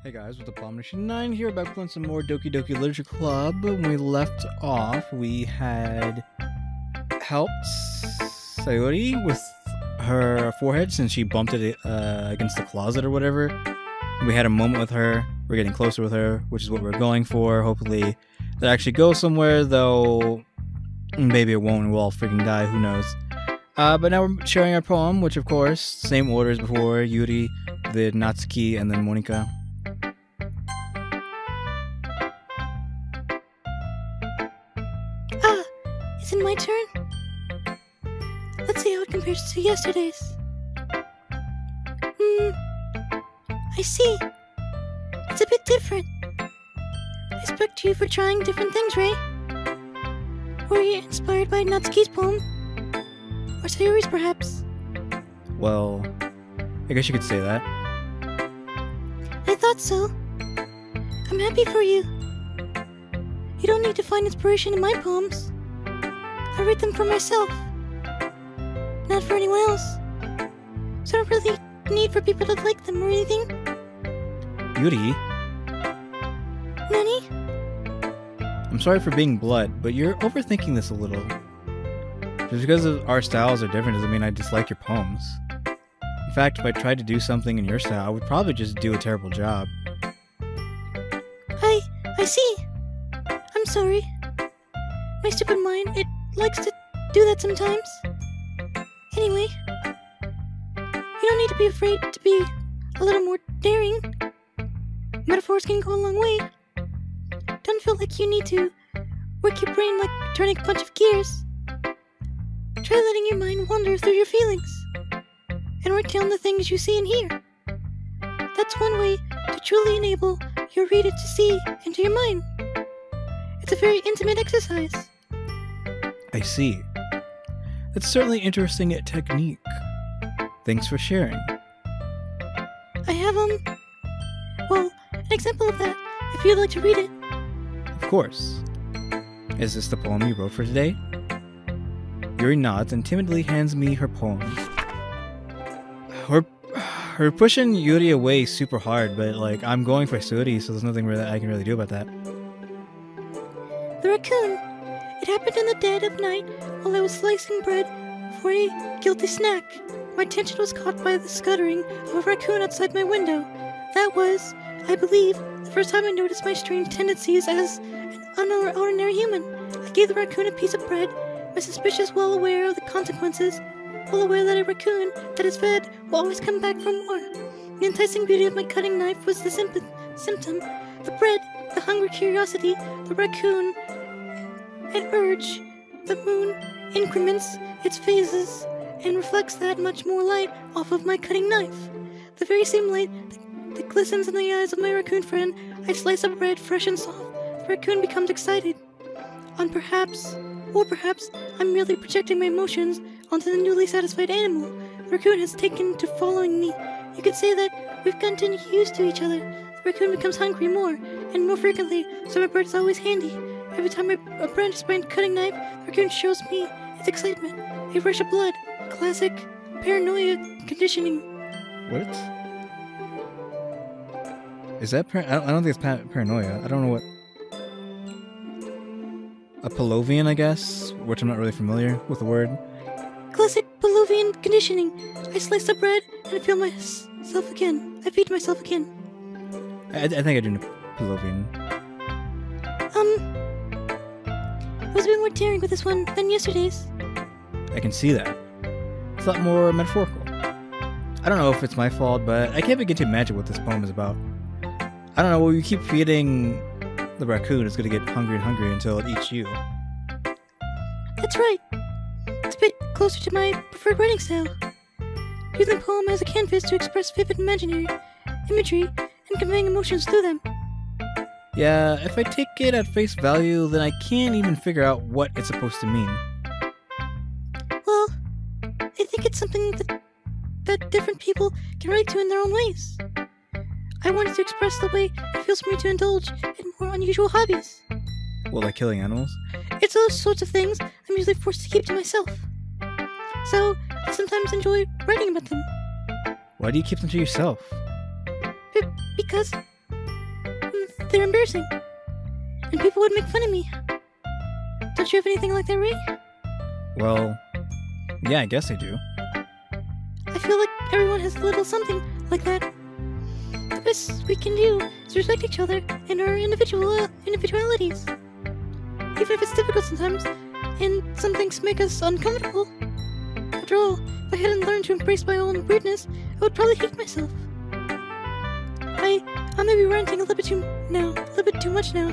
Hey guys, with Abomination 9 here, back playing some more Doki Doki Literature Club. When we left off, we had helped Sayori with her forehead since she bumped it against the closet or whatever. We had a moment with her. We're getting closer with her, which is what we're going for. Hopefully that actually goes somewhere, though maybe it won't and we'll all freaking die, who knows. But now we're sharing our poem, which of course, same order as before, Yuri, then Natsuki, and then Monika. Is it my turn? Let's see how it compares to yesterday's. I see. It's a bit different. I respect you for trying different things, Ray. Were you inspired by Natsuki's poem? Or Sayori's, perhaps? Well, I guess you could say that. I thought so. I'm happy for you. You don't need to find inspiration in my poems. I read them for myself, not for anyone else. So I don't really need for people to like them or anything. Yuri? Nani? I'm sorry for being blunt, but you're overthinking this a little. Just because our styles are different doesn't mean I dislike your poems. In fact, if I tried to do something in your style, I would probably just do a terrible job. I see. I'm sorry. My stupid mind, it likes to do that sometimes. Anyway, you don't need to be afraid to be a little more daring. Metaphors can go a long way. Don't feel like you need to work your brain like turning a bunch of gears. Try letting your mind wander through your feelings and write down the things you see and hear. That's one way to truly enable your reader to see into your mind. It's a very intimate exercise. I see. That's certainly interesting technique. Thanks for sharing. I have, well, an example of that, if you'd like to read it. Of course. Is this the poem you wrote for today? Yuri nods and timidly hands me her poem. We're pushing Yuri away super hard, but like I'm going for Suri, so there's nothing really I can really do about that. The raccoon. It happened in the dead of night while I was slicing bread for a guilty snack. My attention was caught by the scuttering of a raccoon outside my window. That was, I believe, the first time I noticed my strange tendencies as an ordinary human. I gave the raccoon a piece of bread, my suspicious well aware of the consequences, well aware that a raccoon that is fed will always come back for more. The enticing beauty of my cutting knife was the symptom. The bread, the hungry curiosity, the raccoon, an urge. The moon increments its phases and reflects that much more light off of my cutting knife. The very same light that glistens in the eyes of my raccoon friend. I slice up bread fresh and soft. The raccoon becomes excited. Perhaps I'm merely projecting my emotions onto the newly satisfied animal. The raccoon has taken to following me. You could say that we've gotten used to each other. The raccoon becomes hungry more and more frequently, so my bird is always handy. Every time I brandish my cutting knife, the raccoon shows me its excitement. A rush of blood. Classic paranoia conditioning. What? Is that I don't think it's paranoia. I don't know what... A Pavlovian, I guess? Which I'm not really familiar with the word. Classic Pavlovian conditioning. I slice the bread and I feel myself again. I feed myself again. I think I do know Pavlovian. I was a bit more daring with this one than yesterday's. I can see that. It's a lot more metaphorical. I don't know if it's my fault, but I can't begin to imagine what this poem is about. I don't know, well, you keep feeding the raccoon, it's gonna get hungry and hungry until it eats you. That's right. It's a bit closer to my preferred writing style. Using the poem as a canvas to express vivid imaginary imagery and conveying emotions through them. Yeah, if I take it at face value, then I can't even figure out what it's supposed to mean. Well, I think it's something that different people can relate to in their own ways. I wanted to express the way it feels for me to indulge in more unusual hobbies. Well, like killing animals? It's those sorts of things I'm usually forced to keep to myself. So, I sometimes enjoy writing about them. Why do you keep them to yourself? Because they're embarrassing. And people would make fun of me. Don't you have anything like that, Ray? Well, yeah, I guess I do. I feel like everyone has a little something like that. The best we can do is respect each other and our individualities. Even if it's difficult sometimes, and some things make us uncomfortable. After all, if I hadn't learned to embrace my own weirdness, I would probably hate myself. I may be ranting a little bit too much now,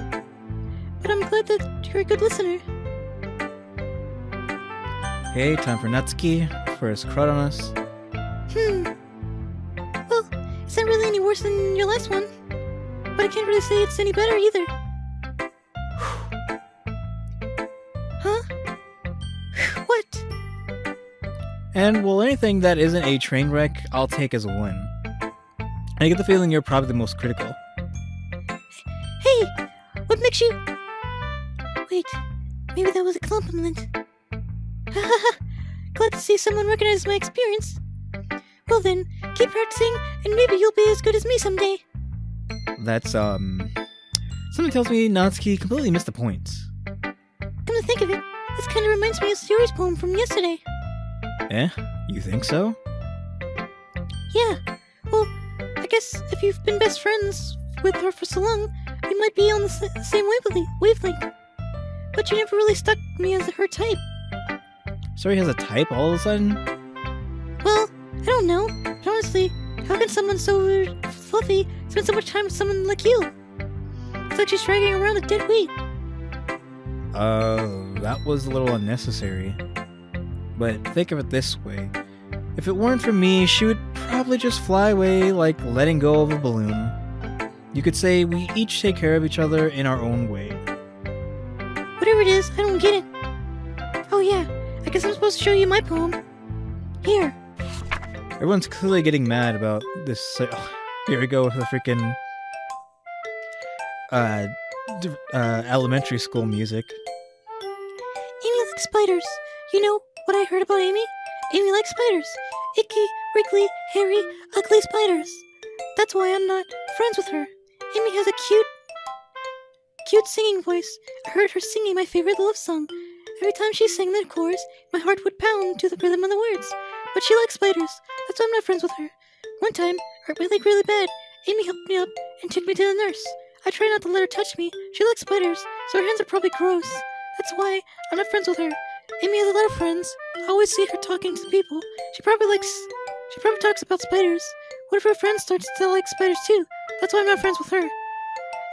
but I'm glad that you're a good listener. Hey, time for Natsuki for his crud on us. Well, it's not really any worse than your last one, but I can't really say it's any better either. Huh? What? And, well, anything that isn't a train wreck, I'll take as a win. I get the feeling you're probably the most critical. Hey! What makes you... Wait, maybe that was a compliment. Hahaha! Glad to see someone recognize my experience. Well then, keep practicing, and maybe you'll be as good as me someday. That's, something tells me Natsuki completely missed the point. Come to think of it, this kind of reminds me of Sayori's poem from yesterday. Eh? You think so? Yeah. Well, I guess if you've been best friends with her for so long, we might be on the same wavelength. But you never really stuck me as her type. Sayori has a type all of a sudden? Well, I don't know. But honestly, how can someone so fluffy spend so much time with someone like you? It's like she's dragging around a dead weight. That was a little unnecessary. But think of it this way. If it weren't for me, she would probably just fly away like letting go of a balloon. You could say we each take care of each other in our own way. Whatever it is, I don't get it. Oh yeah, I guess I'm supposed to show you my poem. Here. Everyone's clearly getting mad about this. Here we go with the freaking elementary school music. Amy likes spiders. You know what I heard about Amy? Amy likes spiders. Icky, wriggly, hairy, ugly spiders. That's why I'm not friends with her. Amy has a cute singing voice. I heard her singing my favorite love song. Every time she sang the chorus, my heart would pound to the rhythm of the words. But she likes spiders. That's why I'm not friends with her. One time, hurt my leg really bad. Amy helped me up and took me to the nurse. I try not to let her touch me. She likes spiders, so her hands are probably gross. That's why I'm not friends with her. Amy has a lot of friends. I always see her talking to people. She probably talks about spiders. What if her friend starts to like spiders too? That's why I'm not friends with her.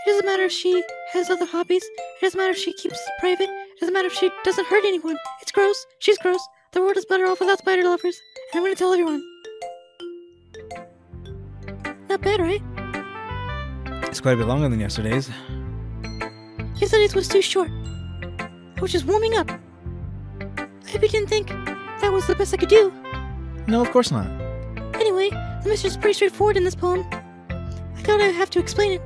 It doesn't matter if she has other hobbies. It doesn't matter if she keeps it private. It doesn't matter if she doesn't hurt anyone. It's gross. She's gross. The world is better off without spider lovers. And I'm gonna tell everyone. Not bad, right? It's quite a bit longer than yesterday's. Yesterday's was too short. I was just warming up. I hope you didn't think that was the best I could do. No, of course not. Anyway, the message is pretty straightforward in this poem. I thought I'd have to explain it.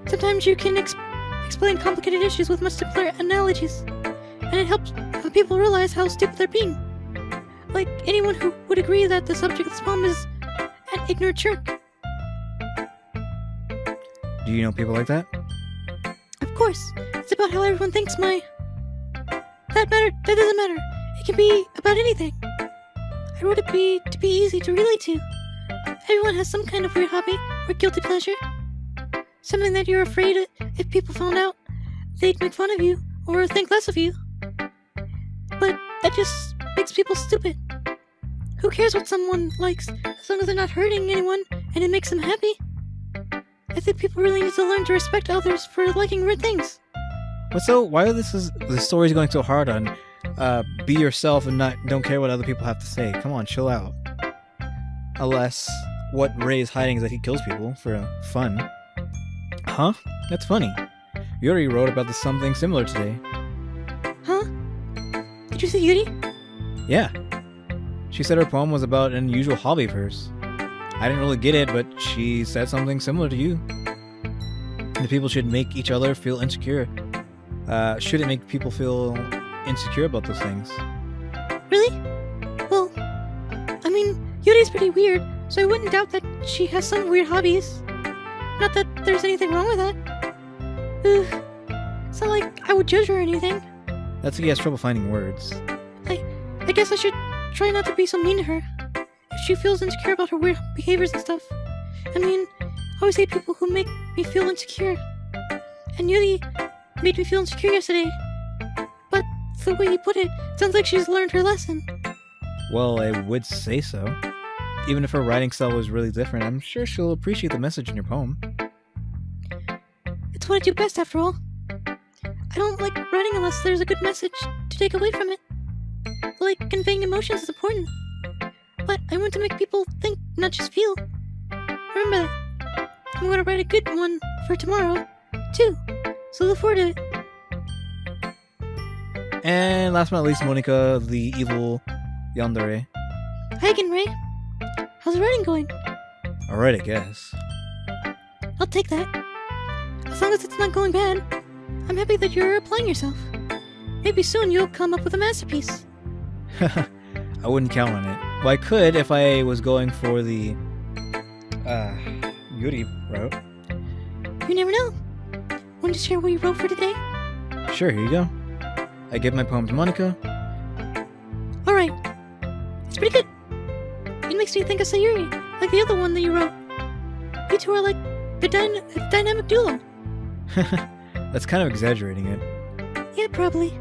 Sometimes you can explain complicated issues with much simpler analogies, and it helps people realize how stupid they're being. Like anyone who would agree that the subject of this poem is an ignorant jerk. Do you know people like that? Of course. It's about how everyone thinks That doesn't matter. It can be about anything. I wrote it to be easy to relate to. Everyone has some kind of weird hobby or guilty pleasure. Something that you're afraid if people found out, they'd make fun of you or think less of you. But that just makes people stupid. Who cares what someone likes as long as they're not hurting anyone and it makes them happy? I think people really need to learn to respect others for liking weird things. But so, why are the story's going so hard on be yourself and don't care what other people have to say? Come on, chill out. Unless what Ray is hiding is that he kills people for fun. Huh? That's funny. You already wrote about something similar today. Huh? Did you say Yuri? Yeah. She said her poem was about an unusual hobby of hers. I didn't really get it, but she said something similar to you. The people should make each other feel insecure. Shouldn't make people feel insecure about those things. Really? Well, I mean, Yuri's pretty weird, so I wouldn't doubt that she has some weird hobbies. Not that there's anything wrong with that. It's not like I would judge her or anything. That's if he has trouble finding words. I guess I should try not to be so mean to her. If she feels insecure about her weird behaviors and stuff. I mean, I always hate people who make me feel insecure. And Yuri made me feel insecure yesterday. But the way you put it, sounds like she's learned her lesson. Well, I would say so. Even if her writing style was really different, I'm sure she'll appreciate the message in your poem. It's what I do best, after all. I don't like writing unless there's a good message to take away from it. Like, conveying emotions is important. But I want to make people think, not just feel. Remember that. I'm going to write a good one for tomorrow, too. So look forward to it. And last but not least, Monika, the evil yandere. Hi again, Ray. How's the writing going? Alright, I guess. I'll take that. As long as it's not going bad, I'm happy that you're applying yourself. Maybe soon you'll come up with a masterpiece. I wouldn't count on it. Well, I could if I was going for the Yuri route. You never know. Want to share what you wrote for today? Sure, here you go. I give my poem to Monika. Alright. It's pretty good. It makes me think of Sayuri, like the other one that you wrote. You two are like a dynamic duo. That's kind of exaggerating it. Yeah, probably.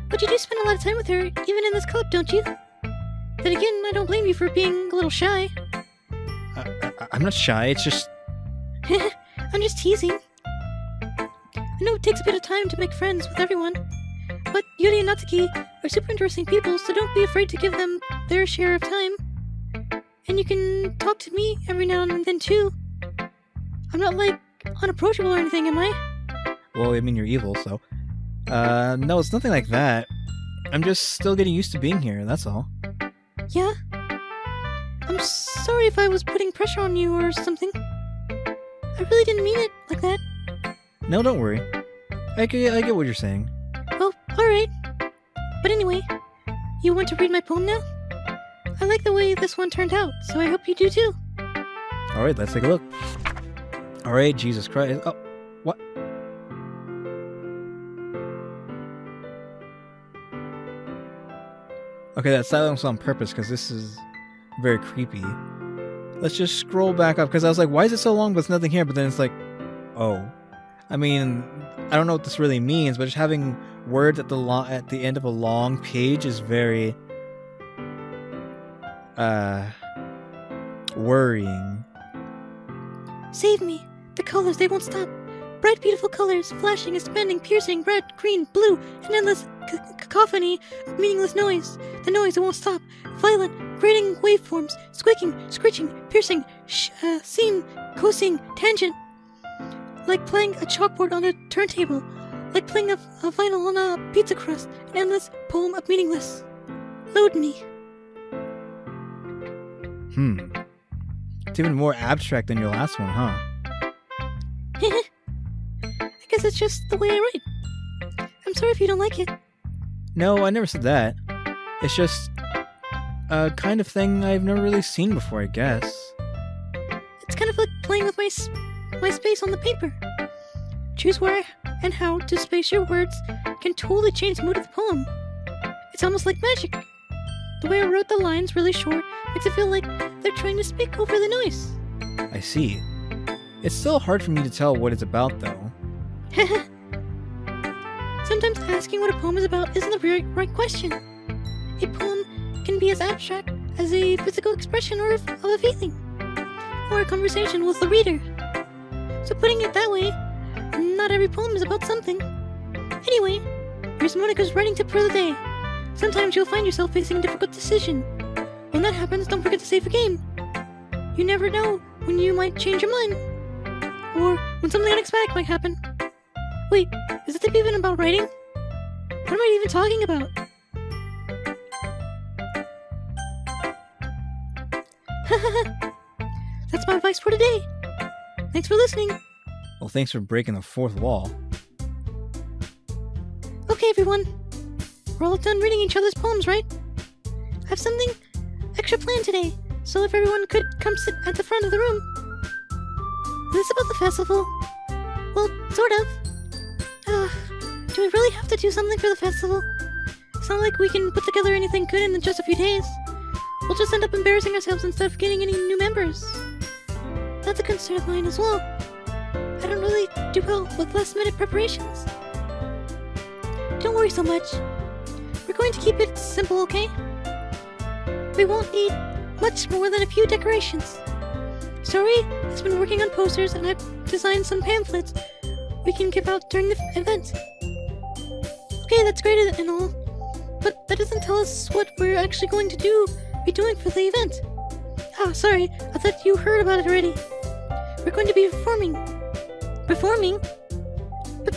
But you do spend a lot of time with her, even in this club, don't you? Then again, I don't blame you for being a little shy. I'm not shy, it's just... I'm just teasing. I know it takes a bit of time to make friends with everyone, but Yuri and Natsuki are super interesting people, so don't be afraid to give them their share of time. And you can talk to me every now and then, too. I'm not, like, unapproachable or anything, am I? Well, I mean, you're evil, so... no, it's nothing like that. I'm just still getting used to being here, that's all. Yeah? I'm sorry if I was putting pressure on you or something. I really didn't mean it like that. No, don't worry. I get what you're saying. Well, alright. But anyway, you want to read my poem now? I like the way this one turned out, so I hope you do too. Alright, let's take a look. Alright, Jesus Christ. Oh, what? Okay, that silence was on purpose because this is very creepy. Let's just scroll back up because I was like, why is it so long but there's nothing here? But then it's like, oh. I mean, I don't know what this really means, but just having words at the end of a long page is very worrying. Save me. The colors, they won't stop. Bright, beautiful colors, flashing, expanding, piercing, red, green, blue, an endless cacophony of meaningless noise. The noise, it won't stop. Violent, grating waveforms, squeaking, screeching, piercing, sine, cosine, tangent. Like playing a chalkboard on a turntable. Like playing a vinyl on a pizza crust. An endless poem of meaningless. Load me. It's even more abstract than your last one, huh? I guess it's just the way I write. I'm sorry if you don't like it. No, I never said that. It's just a kind of thing I've never really seen before, I guess. It's kind of like playing with my space on the paper. Choose where and how to space your words can totally change the mood of the poem. It's almost like magic. The way I wrote the lines really short makes it feel like they're trying to speak over the noise. I see. It's still hard for me to tell what it's about, though. Sometimes asking what a poem is about isn't the right question. A poem can be as abstract as a physical expression of a feeling, or a conversation with the reader. So putting it that way, not every poem is about something. Anyway, here's Monika's writing tip for the day. Sometimes you'll find yourself facing a difficult decision. When that happens, don't forget to save your game. You never know when you might change your mind, or when something unexpected might happen. Wait, is the tip even about writing? What am I even talking about? That's my advice for today. Thanks for listening. Well, thanks for breaking the fourth wall. Okay, everyone. We're all done reading each other's poems, right? I have something extra planned today, so if everyone could come sit at the front of the room. Is this about the festival? Well, Sort of. Do we really have to do something for the festival? It's not like we can put together anything good in just a few days. We'll just end up embarrassing ourselves instead of getting any new members. That's a concern of mine as well. I don't really do well with last-minute preparations. Don't worry so much. We're going to keep it simple, okay? We won't need much more than a few decorations. Sori has been working on posters, and I've designed some pamphlets we can give out during the event. Okay, that's great and all, but that doesn't tell us what we're actually going to be doing for the event. Ah, sorry, I thought you heard about it already. We're going to be performing. Performing? But,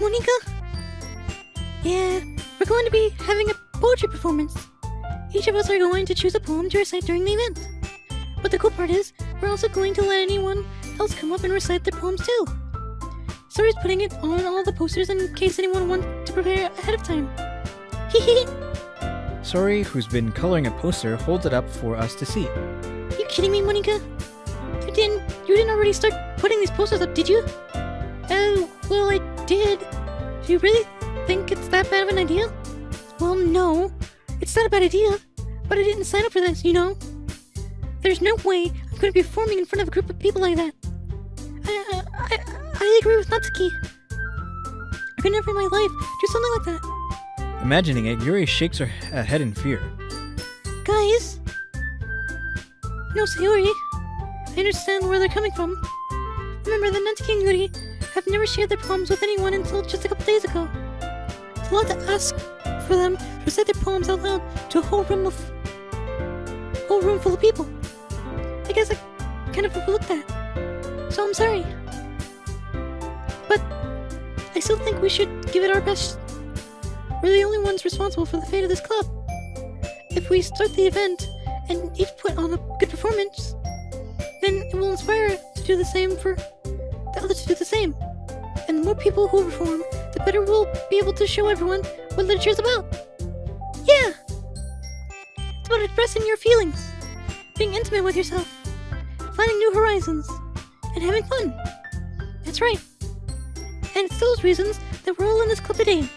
Monica? Yeah, we're going to be having a poetry performance. Each of us are going to choose a poem to recite during the event. But the cool part is, we're also going to let anyone else come up and recite their poems too. Sori's putting it on all the posters in case anyone wants to prepare ahead of time. Hehe. Sori, who's been coloring a poster, holds it up for us to see. You kidding me, Monica? You didn't already start putting these posters up, did you? Well, I did. Do you really think it's that bad of an idea? Well, no. It's not a bad idea, but I didn't sign up for this, you know? There's no way I'm going to be performing in front of a group of people like that. I agree with Natsuki. I could never in my life do something like that. Imagining it, Yuri shakes her head in fear. Guys? No, Sayori. I understand where they're coming from. Remember that Natsuki and Yuri have never shared their poems with anyone until just a couple days ago. It's a lot to ask for them to recite their poems out loud to a whole room full of people. I guess I kind of overlooked that. So I'm sorry. But I still think we should give it our best. We're the only ones responsible for the fate of this club. If we start the event and each put on a good performance, then it will inspire to do the same for the others to do the same. And the more people who perform, the better we'll be able to show everyone what literature is about. Yeah! It's about expressing your feelings, being intimate with yourself, finding new horizons, and having fun. That's right. And it's those reasons that we're all in this club today.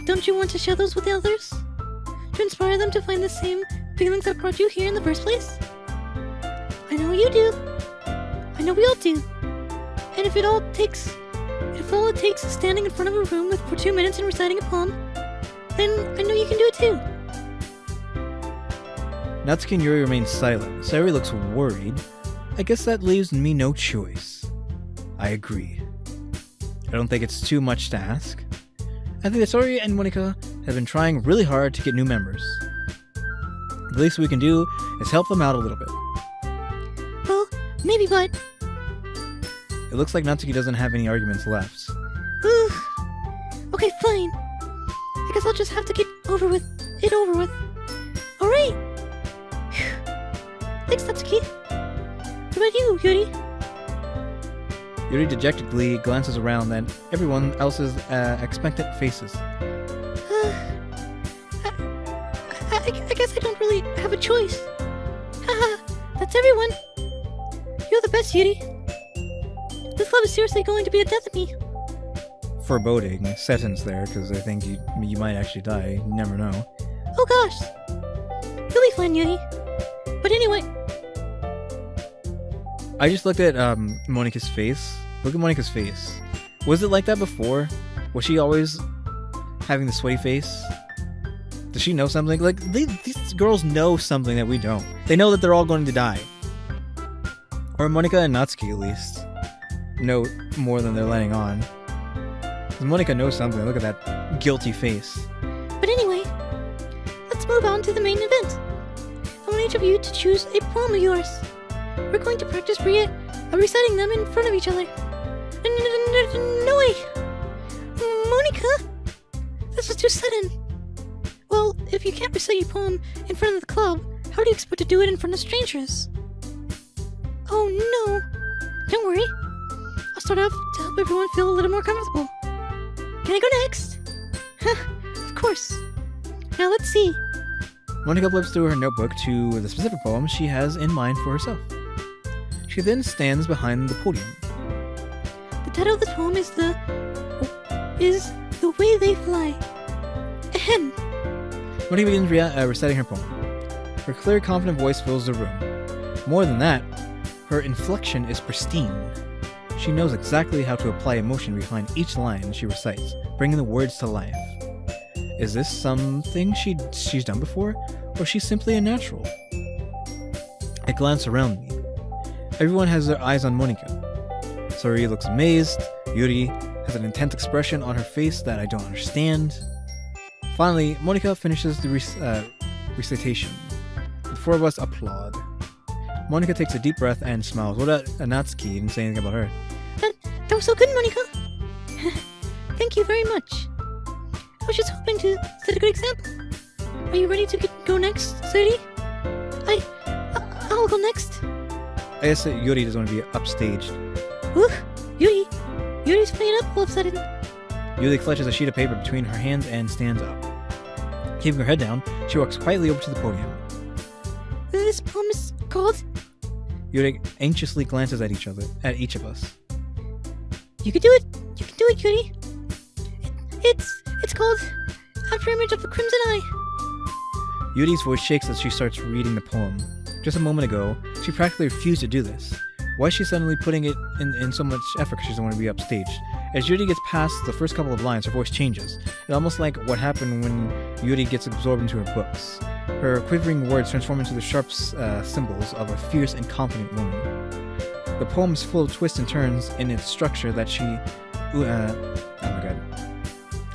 Don't you want to share those with the others? To inspire them to find the same feelings that brought you here in the first place? I know you do. I know we all do. And if all it takes is standing in front of a room for 2 minutes and reciting a poem, then I know you can do it too. Natsuki and Yuri remain silent. Sayori looks worried. I guess that leaves me no choice. I agree. I don't think it's too much to ask. I think that Sori and Monika have been trying really hard to get new members. The least we can do is help them out a little bit. Well, maybe, but... It looks like Natsuki doesn't have any arguments left. Okay, fine. I guess I'll just have to get it over with. Alright! Thanks, Natsuki. What about you, Yuri? Yuri dejectedly glances around at everyone else's expectant faces. I guess I don't really have a choice. Haha, that's everyone. You're the best, Yuri. This club is seriously going to be a death of me. Foreboding sentence there, because I think you might actually die. You never know. Oh gosh. You'll be fine, Yuri. But anyway... I just looked at Monika's face. Look at Monika's face. Was it like that before? Was she always having the sweaty face? Does she know something? Like, these girls know something that we don't. They know that they're all going to die. Or Monika and Natsuki, at least, know more than they're letting on. Monika knows something. Look at that guilty face. But anyway, let's move on to the main event. I want each of you to choose a poem of yours. We're going to practice reciting them in front of each other. No way! Monika! This was too sudden. Well, if you can't recite your poem in front of the club, how do you expect to do it in front of strangers? Oh no! Don't worry. I'll start off to help everyone feel a little more comfortable. Can I go next? Of course. Now let's see. Monika flips through her notebook to the specific poem she has in mind for herself. She then stands behind the podium. title of this poem is The Way They Fly. Ahem. Monica begins reciting her poem. Her clear, confident voice fills the room. More than that, her inflection is pristine. She knows exactly how to apply emotion behind each line she recites, bringing the words to life. Is this something she's done before, or she's simply a natural? I glance around me. Everyone has their eyes on Monica. Sayori looks amazed. Yuri has an intense expression on her face that I don't understand. Finally, Monica finishes the recitation. The four of us applaud. Monica takes a deep breath and smiles. What about Natsuki? Didn't say anything about her. That was so good, Monica. Thank you very much. I was just hoping to set a good example. Are you ready to go next, Sayori? I'll go next. I guess that Yuri doesn't want to be upstaged. Ooh, Yuri's playing up all of a sudden. Yuri clutches a sheet of paper between her hands and stands up. Keeping her head down, she walks quietly over to the podium. This poem is called... Yuri anxiously glances at each of us. You can do it! You can do it, Yuri! It's called After Image of the Crimson Eye. Yuri's voice shakes as she starts reading the poem. Just a moment ago, she practically refused to do this. Why is she suddenly putting it in so much effort because she doesn't want to be upstaged? As Yuri gets past the first couple of lines, her voice changes. It's almost like what happened when Yuri gets absorbed into her books. Her quivering words transform into the sharp symbols of a fierce and confident woman. The poem is full of twists and turns in its structure that she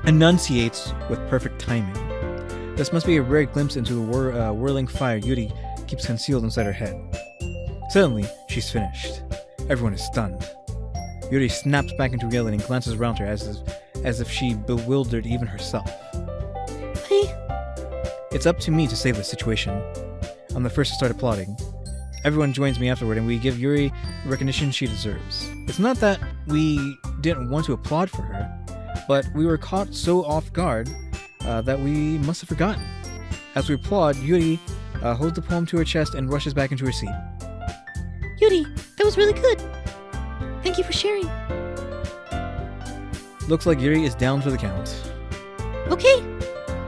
enunciates with perfect timing. This must be a rare glimpse into the whirling fire Yuri keeps concealed inside her head. Suddenly, she's finished. Everyone is stunned. Yuri snaps back into reality and glances around her as if she bewildered even herself. It's up to me to save the situation. I'm the first to start applauding. Everyone joins me afterward, and we give Yuri the recognition she deserves. It's not that we didn't want to applaud for her, but we were caught so off guard that we must have forgotten. As we applaud, Yuri holds the poem to her chest and rushes back into her seat. Yuri, that was really good. Thank you for sharing. Looks like Yuri is down for the count. Okay,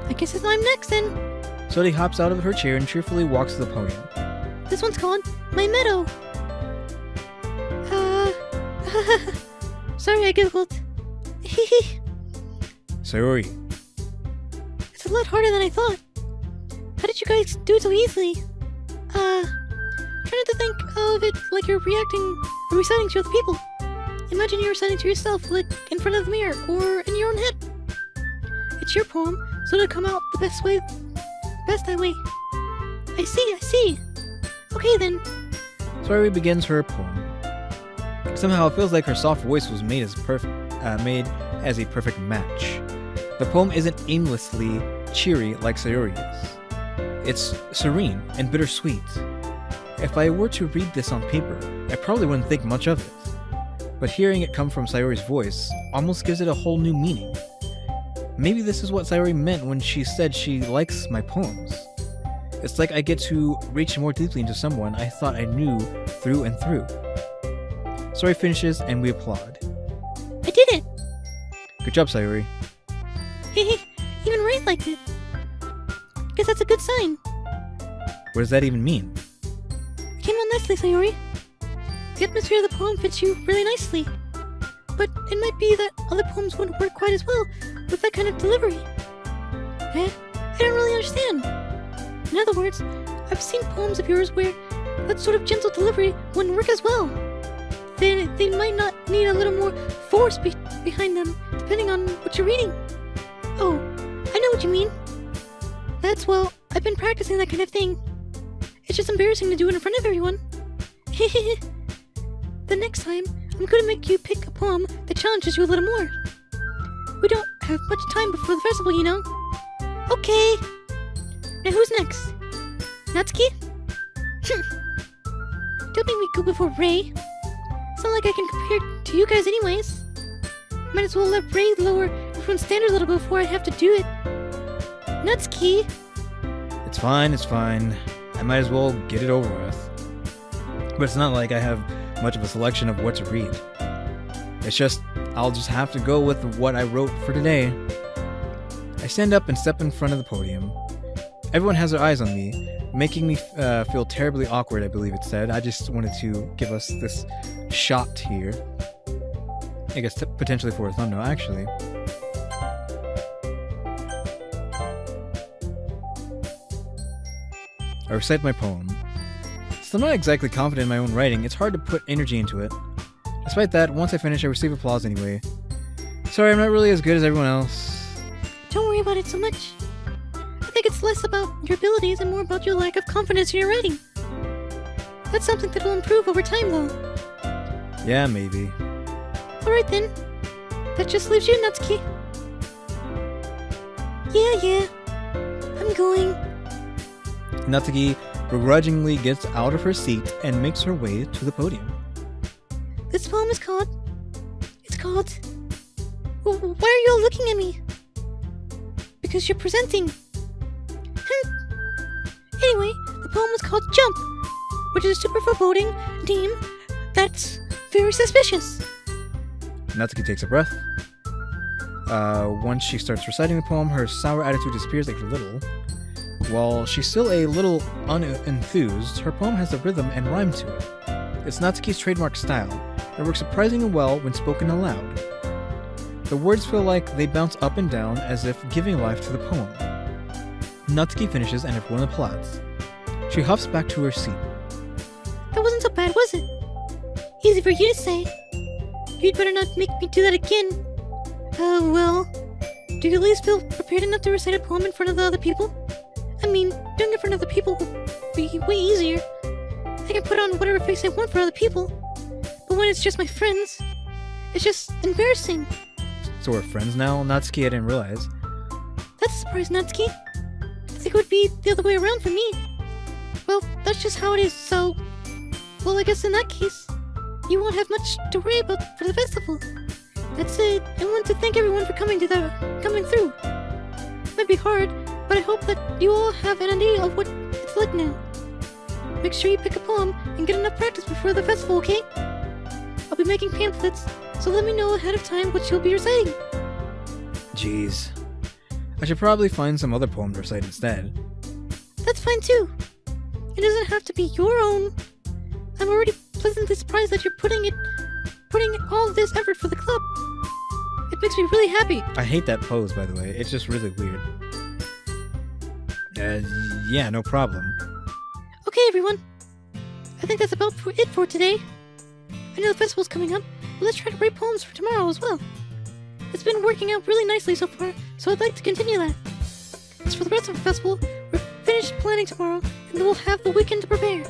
I guess I'm next then. Sodi hops out of her chair and cheerfully walks to the podium. This one's called My Meadow. Sorry, I giggled. Sayori. It's a lot harder than I thought. How did you guys do it so easily? Trying to think of it like you're reacting or reciting to other people. Imagine you're reciting to yourself, like in front of the mirror or in your own head. It's your poem, so it'll come out the best that way. I see. Okay then. Sayori begins her poem. Somehow it feels like her soft voice was made as a perfect match. The poem isn't aimlessly cheery like Sayori is. It's serene and bittersweet. If I were to read this on paper, I probably wouldn't think much of it. But hearing it come from Sayori's voice almost gives it a whole new meaning. Maybe this is what Sayori meant when she said she likes my poems. It's like I get to reach more deeply into someone I thought I knew through and through. Sayori finishes and we applaud. I did it! Good job, Sayori. Even Ray liked it. Guess that's a good sign. What does that even mean? It came out nicely, Sayori. The atmosphere of the poem fits you really nicely. But it might be that other poems wouldn't work quite as well with that kind of delivery. I don't really understand. In other words, I've seen poems of yours where that sort of gentle delivery wouldn't work as well. They might not need a little more force behind them, depending on what you're reading. Oh, I know what you mean. Well, I've been practicing that kind of thing. It's just embarrassing to do it in front of everyone. The next time, I'm going to make you pick a poem that challenges you a little more. We don't have much time before the festival, you know. Okay. Now who's next? Natsuki? Don't make me go before Ray. It's not like I can compare to you guys anyways. Might as well let Ray lower everyone's standard a little before I have to do it. Natsuki! It's fine. I might as well get it over with. But it's not like I have much of a selection of what to read. It's just, I'll just have to go with what I wrote for today. I stand up and step in front of the podium. Everyone has their eyes on me, making me feel terribly awkward, I believe it said. I just wanted to give us this shot here. I guess potentially for a thumbnail, actually. I recite my poem. Still not exactly confident in my own writing, it's hard to put energy into it. Despite that, once I finish, I receive applause anyway. Sorry, I'm not really as good as everyone else. Don't worry about it so much. I think it's less about your abilities and more about your lack of confidence in your writing. That's something that will improve over time, though. Yeah, maybe. Alright then. That just leaves you, Natsuki. Yeah. I'm going. Natsuki begrudgingly gets out of her seat and makes her way to the podium. This poem is called... It's called... Why are you all looking at me? Because you're presenting. Anyway, the poem was called Jump, which is a super foreboding name that's very suspicious. Natsuki takes a breath. Once she starts reciting the poem, her sour attitude disappears a little. While she's still a little unenthused, her poem has a rhythm and rhyme to it. It's Natsuki's trademark style, and it works surprisingly well when spoken aloud. The words feel like they bounce up and down as if giving life to the poem. Natsuki finishes and everyone applauds. She huffs back to her seat. That wasn't so bad, was it? Easy for you to say. You'd better not make me do that again. Well, do you at least feel prepared enough to recite a poem in front of the other people? I mean, doing it in front of other people would be way easier. I can put on whatever face I want for other people. But when it's just my friends, it's just embarrassing. So we're friends now? Natsuki, I didn't realize. That's a surprise, Natsuki. I think it would be the other way around for me. Well, that's just how it is, so... Well, I guess in that case, you won't have much to worry about for the festival. That's it. I want to thank everyone for coming through. It might be hard, but I hope that you all have an idea of what it's like now. Make sure you pick a poem and get enough practice before the festival, okay? I'll be making pamphlets, so let me know ahead of time what you'll be reciting. Jeez. I should probably find some other poem to recite instead. That's fine too. It doesn't have to be your own. I'm already pleasantly surprised that you're putting all this effort for the club. It makes me really happy. I hate that pose, by the way. It's just really weird. Yeah, no problem. Okay, everyone. I think that's about it for today. I know the festival's coming up, but let's try to write poems for tomorrow as well. It's been working out really nicely so far, so I'd like to continue that. As for the rest of the festival, we're finished planning tomorrow, and then we'll have the weekend to prepare.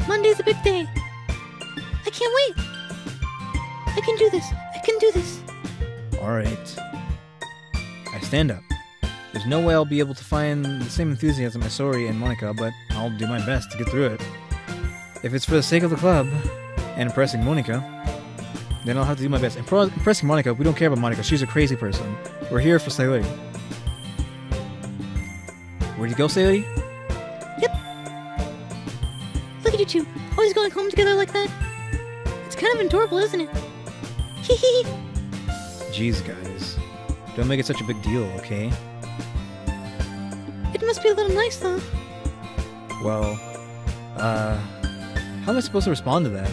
Monday's a big day. I can't wait. I can do this. Alright. I stand up. There's no way I'll be able to find the same enthusiasm as Sori and Monika, but I'll do my best to get through it. If it's for the sake of the club, and impressing Monika, then I'll have to do my best. Impressing Monika, we don't care about Monika, she's a crazy person. We're here for Sayori. Where'd you go, Sayori? Yep. Look at you two, always going home together like that. It's kind of adorable, isn't it? Hee hee. Jeez, guys. Don't make it such a big deal, okay? It must be a little nice, though. Well, how am I supposed to respond to that?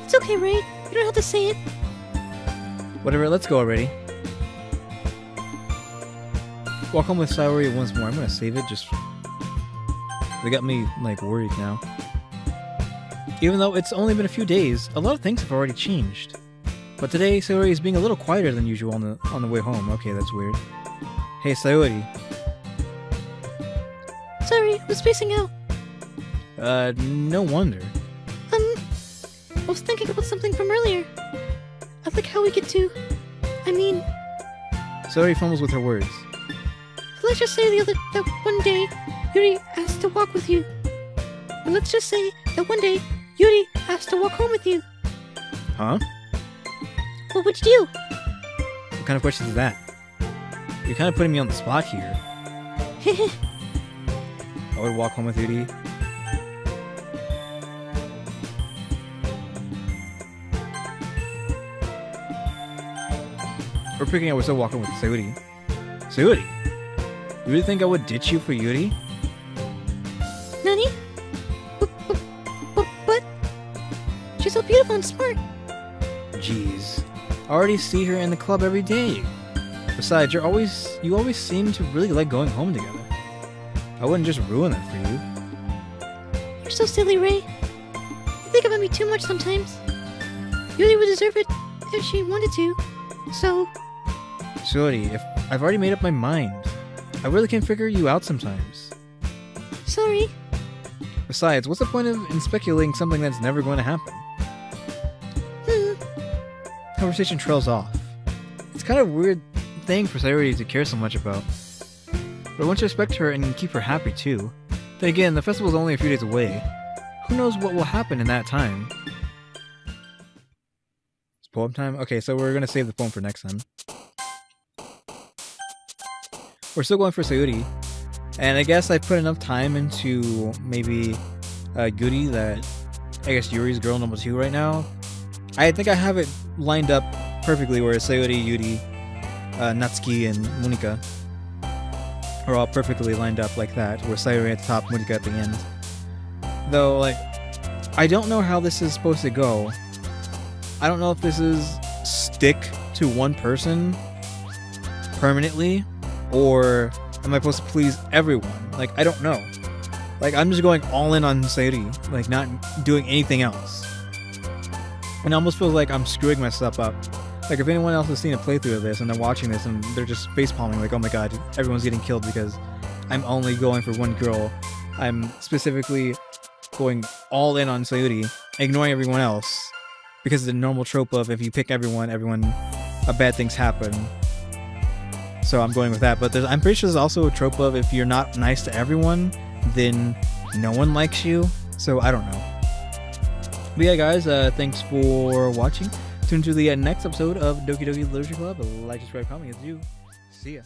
It's okay, right? You don't have to say it. Whatever, let's go already. Walk home with Sayori once more. I'm gonna save it just... They got me, like, worried now. Even though it's only been a few days, a lot of things have already changed. But today, Sayori is being a little quieter than usual on the way home. Okay, that's weird. Hey, Sayori. Sorry, I was spacing out. No wonder. I was thinking about something from earlier. I like how we get to... Sayori fumbles with her words. Let's just say that one day, Yuri asked to walk with you. Or let's just say that one day, Yuri asked to walk home with you. Huh? What would you do? What kind of question is that? You're kind of putting me on the spot here. I would walk home with Yuri. we're picking up, we're still walking with Sayuri. Sayuri? You really think I would ditch you for Yuri? Nani? But she's so beautiful and smart. Jeez. I already see her in the club every day. Besides, you always seem to really like going home together. I wouldn't just ruin it for you. You're so silly, Ray. You think about me too much sometimes. Yuri would deserve it if she wanted to. So... Sayuri, if I've already made up my mind. I really can't figure you out sometimes. Sorry. Besides, what's the point in speculating something that's never going to happen? Conversation trails off. It's kind of a weird thing for Sayuri to care so much about. But I want to respect her and keep her happy too. Then again, the festival's only a few days away. Who knows what will happen in that time? It's poem time? Okay, so we're gonna save the poem for next time. We're still going for Sayuri. And I guess I put enough time into maybe Yuri that I guess Yuri's girl number 2 right now. I think I have it lined up perfectly where Sayuri, Yuri, Natsuki, and Monika are all perfectly lined up like that, where Sayuri at the top, Monika at the end. Though, like, I don't know how this is supposed to go. I don't know if this is stick to one person permanently, or am I supposed to please everyone? Like, I don't know. Like, I'm just going all in on Sayuri, like, not doing anything else. And it almost feels like I'm screwing myself up. Like, if anyone else has seen a playthrough of this and they're watching this and they're just facepalming, like, oh my god, everyone's getting killed because I'm only going for one girl. I'm specifically going all in on Sayuri, ignoring everyone else. Because of the normal trope of if you pick everyone, bad things happen. So I'm going with that. But I'm pretty sure there's also a trope of if you're not nice to everyone, then no one likes you. So I don't know. But yeah, guys, thanks for watching. Tune to the next episode of Doki Doki Literature Club. Like, subscribe, comment, it's you. See ya.